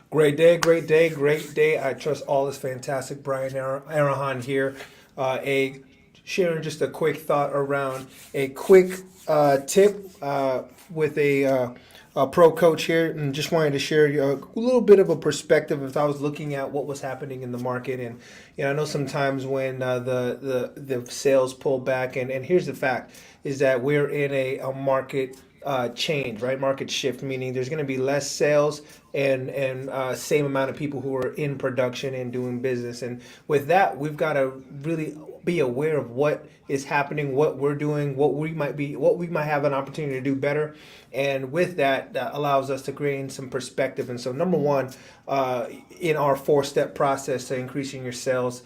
Great day, great day, great day. I trust all is fantastic. Brian Arahan here. A Sharing just a quick thought around a quick tip with a pro coach here, and just wanted to share a little bit of a perspective if I was looking at what was happening in the market. And I know sometimes when the sales pull back, and here's the fact is that we're in a market change, right? Market shift, meaning there's going to be less sales and same amount of people who are in production and doing business. And with that, we've got to really be aware of what is happening, what we're doing, what we might have an opportunity to do better. And with that, that allows us to gain some perspective. And so, number one, in our four-step process to increasing your sales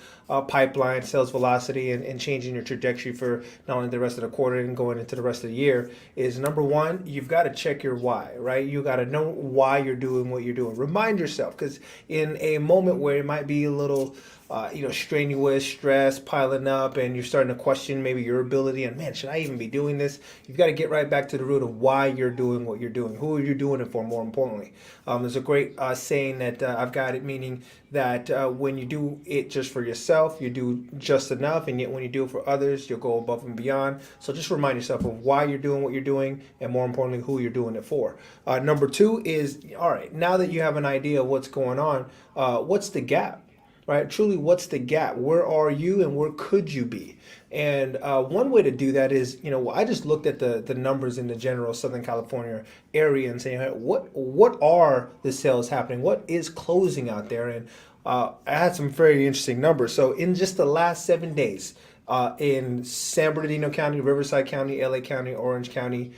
pipeline, sales velocity, and changing your trajectory for not only the rest of the quarter and going into the rest of the year is number one, you've got to check your why, right? You got to know why you're doing what you're doing. Remind yourself, because in a moment where it might be a little strenuous, stress piling up, and you're starting to question maybe your ability and, man, should I even be doing this? You've got to get right back to the root of why you're doing what you're doing. Who are you doing it for, more importantly? There's a great saying that I've got it, meaning that when you do it just for yourself, you do just enough, and yet when you do it for others, you'll go above and beyond. So just remind yourself of why you're doing what you're doing, and more importantly, who you're doing it for. Number two is, all right, now that you have an idea of what's going on, what's the gap? Right? Truly, what's the gap? Where are you and where could you be? And one way to do that is, I just looked at the numbers in the general Southern California area and saying, hey, what are the sales happening? What is closing out there? And I had some very interesting numbers. So in just the last 7 days, in San Bernardino County, Riverside County, LA County, Orange County,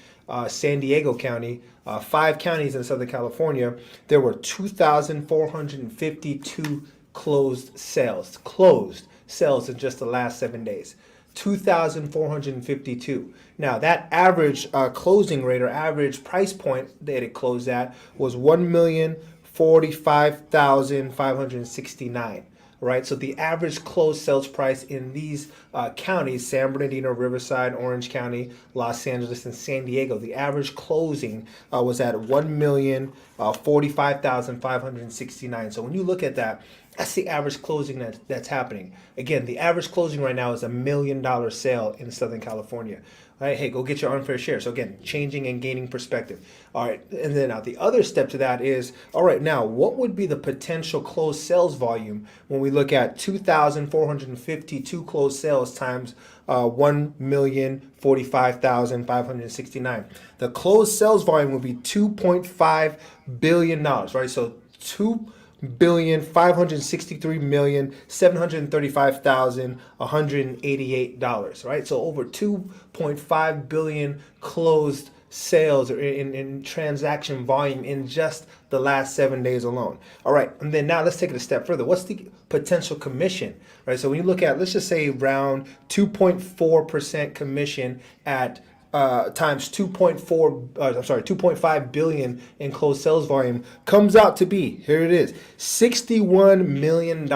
San Diego County, 5 counties in Southern California, there were 2,452 closed sales in just the last 7 days. 2,452. Now that average closing rate or average price point that it closed at was 1,045,569. Right, so the average closed sales price in these counties, San Bernardino, Riverside, Orange County, Los Angeles, and San Diego, the average closing was at 1,045,569. So when you look at that, that's the average closing that's happening. Again, the average closing right now is $1 million sale in Southern California. All right, hey, go get your unfair share. So again, changing and gaining perspective. All right, and then now the other step to that is, all right, now what would be the potential closed sales volume when we look at 2,452 closed sales times 1,045,569? The closed sales volume would be $2.5 billion, right? So 2,563,735,188, right? So over 2.5 billion closed sales or in transaction volume in just the last 7 days alone. All right, and then now let's take it a step further. What's the potential commission, right? So when you look at, let's just say around 2.4% commission at times 2.5 billion in closed sales volume comes out to be, here it is, $61 million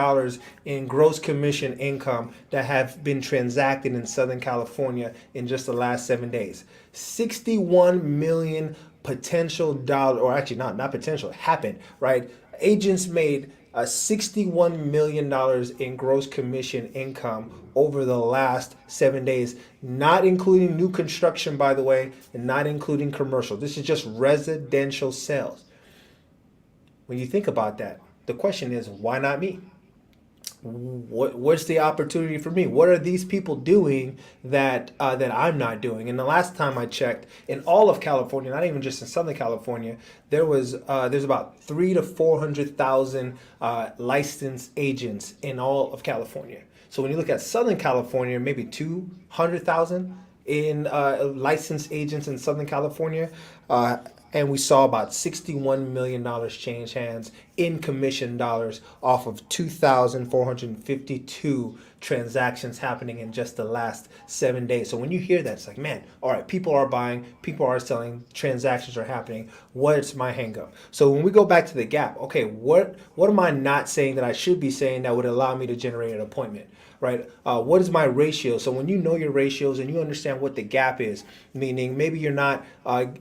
in gross commission income that have been transacted in Southern California in just the last 7 days. 61 million potential dollar, or actually not potential, it happened, right? Agents made $61 million in gross commission income over the last 7 days, not including new construction, by the way, and not including commercial. This is just residential sales. When you think about that, the question is, why not me? What's the opportunity for me? What are these people doing that I'm not doing? And the last time I checked, in all of California, not even just in Southern California, there's about 300,000 to 400,000 licensed agents in all of California. So when you look at Southern California, maybe 200,000 in licensed agents in Southern California. And we saw about $61 million change hands in commission dollars off of 2,452 transactions happening in just the last 7 days. So when you hear that, it's like, man, all right, people are buying, people are selling, transactions are happening. What's my hang up? So when we go back to the gap, okay, what am I not saying that I should be saying that would allow me to generate an appointment? Right? What is my ratio? So when you know your ratios and you understand what the gap is, meaning maybe you're not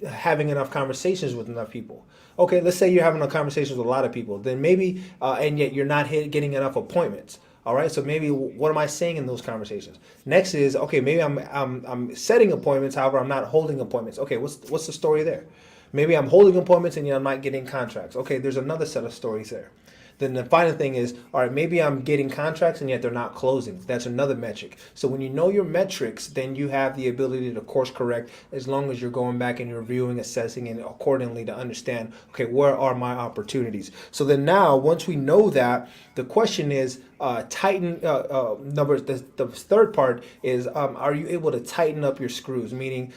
having enough conversations with enough people. Okay, let's say you're having a conversation with a lot of people, then maybe, and yet you're not getting enough appointments. All right, so maybe what am I saying in those conversations? Next is okay, maybe I'm setting appointments, however, I'm not holding appointments. Okay, what's the story there? Maybe I'm holding appointments and yet I'm not getting contracts. Okay, there's another set of stories there. Then the final thing is, all right, maybe I'm getting contracts and yet they're not closing. That's another metric. So when you know your metrics, then you have the ability to course correct as long as you're going back and you're reviewing, assessing, and accordingly to understand, okay, where are my opportunities? So then now, once we know that, the question is, tighten the third part is are you able to tighten up your screws, meaning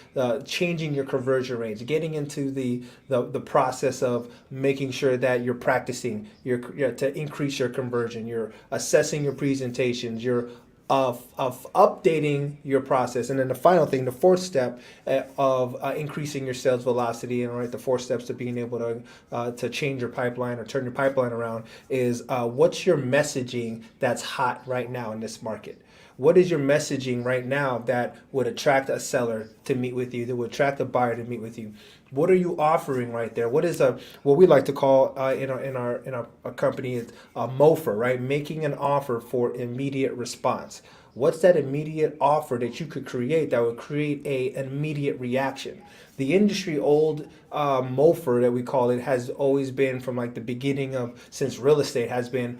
changing your conversion rates, getting into the process of making sure that you're practicing to increase your conversion, you're assessing your presentations, you're of updating your process. And then the final thing, the fourth step of increasing your sales velocity, and right, the four steps to being able to change your pipeline or turn your pipeline around is what's your messaging that's hot right now in this market? What is your messaging right now that would attract a seller to meet with you, that would attract a buyer to meet with you? What are you offering right there? What is what we like to call in our company is a MOFR, right? Making an offer for immediate response. What's that immediate offer that you could create that would create an immediate reaction? The industry old MOFR that we call it has always been from like the beginning of since real estate has been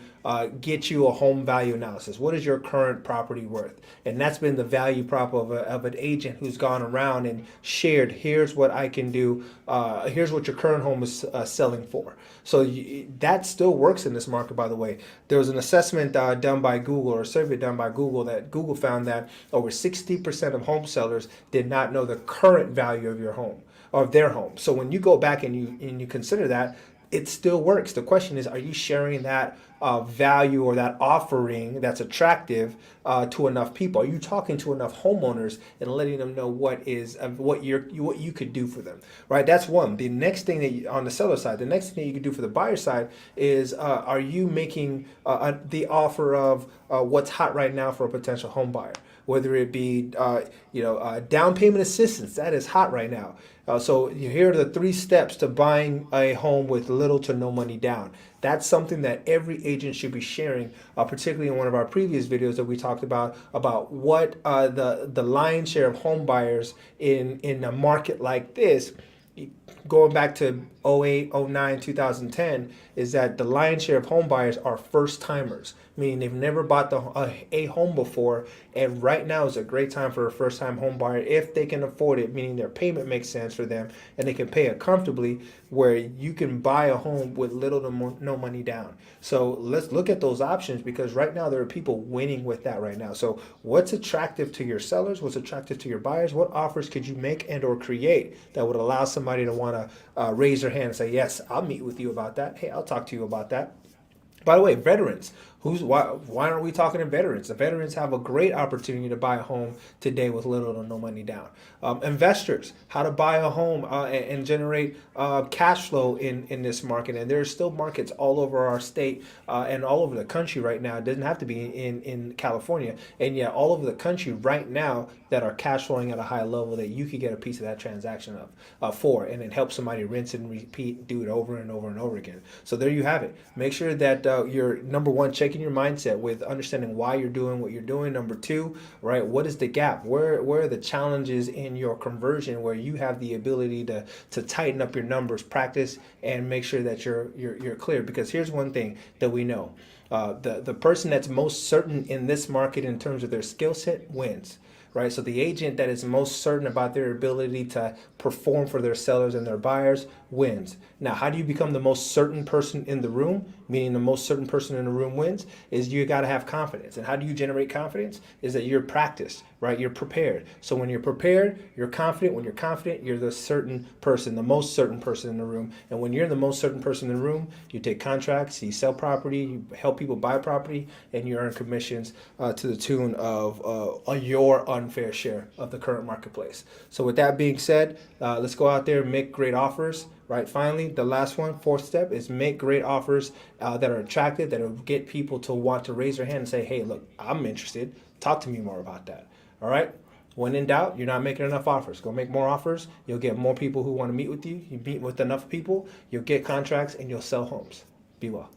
get you a home value analysis. What is your current property worth? And that's been the value prop of an agent who's gone around and shared, here's what I can do, here's what your current home is selling for. So that still works in this market, by the way. There was an assessment done by Google, or a survey done by Google, that Google found that over 60% of home sellers did not know the current value of your home, of their home. So when you go back and you consider that, it still works. The question is, are you sharing that value or that offering that's attractive to enough people? Are you talking to enough homeowners and letting them know what you could do for them? Right. That's one. The next thing that on the seller side, the next thing that you can do for the buyer side is, are you making the offer of what's hot right now for a potential home buyer? Whether it be down payment assistance, that is hot right now. So here are the 3 steps to buying a home with little to no money down. That's something that every agent should be sharing, particularly in one of our previous videos that we talked about what the lion's share of home buyers in a market like this, going back to 08, 09, 2010, is that the lion's share of home buyers are first timers, meaning they've never bought a home before. And right now is a great time for a first time home buyer if they can afford it, meaning their payment makes sense for them and they can pay it comfortably, where you can buy a home with little to no money down. So let's look at those options, because right now there are people winning with that right now. So what's attractive to your sellers? What's attractive to your buyers? What offers could you make and or create that would allow somebody to want to raise their hand and say, yes, I'll meet with you about that. Hey, I'll talk to you about that. By the way, veterans. Why aren't we talking to veterans? The veterans have a great opportunity to buy a home today with little to no money down. Investors, how to buy a home and generate cash flow in this market. And there are still markets all over our state and all over the country right now. It doesn't have to be in California. And yet all over the country right now that are cash flowing at a high level that you could get a piece of that transaction for, and then help somebody rinse and repeat, do it over and over and over again. So there you have it. Make sure that you're, number one, checking your mindset with understanding why you're doing what you're doing. Number two, right, what is the gap? Where are the challenges in your conversion where you have the ability to tighten up your numbers, practice, and make sure that you're clear? Because here's one thing that we know. The person that's most certain in this market in terms of their skill set wins. Right? So the agent that is most certain about their ability to perform for their sellers and their buyers wins. Now, how do you become the most certain person in the room? Meaning the most certain person in the room wins, is you got to have confidence. And how do you generate confidence? Is that you're practiced, right? You're prepared. So when you're prepared, you're confident. When you're confident, you're the certain person, the most certain person in the room. And when you're the most certain person in the room, you take contracts, you sell property, you help people buy property, and you earn commissions to the tune of your unfair share of the current marketplace. So with that being said, let's go out there and make great offers. Right. Finally, the last one, fourth step, is make great offers that are attractive, that will get people to want to raise their hand and say, hey, look, I'm interested. Talk to me more about that. All right. When in doubt, you're not making enough offers. Go make more offers. You'll get more people who want to meet with you. You meet with enough people, you'll get contracts, and you'll sell homes. Be well.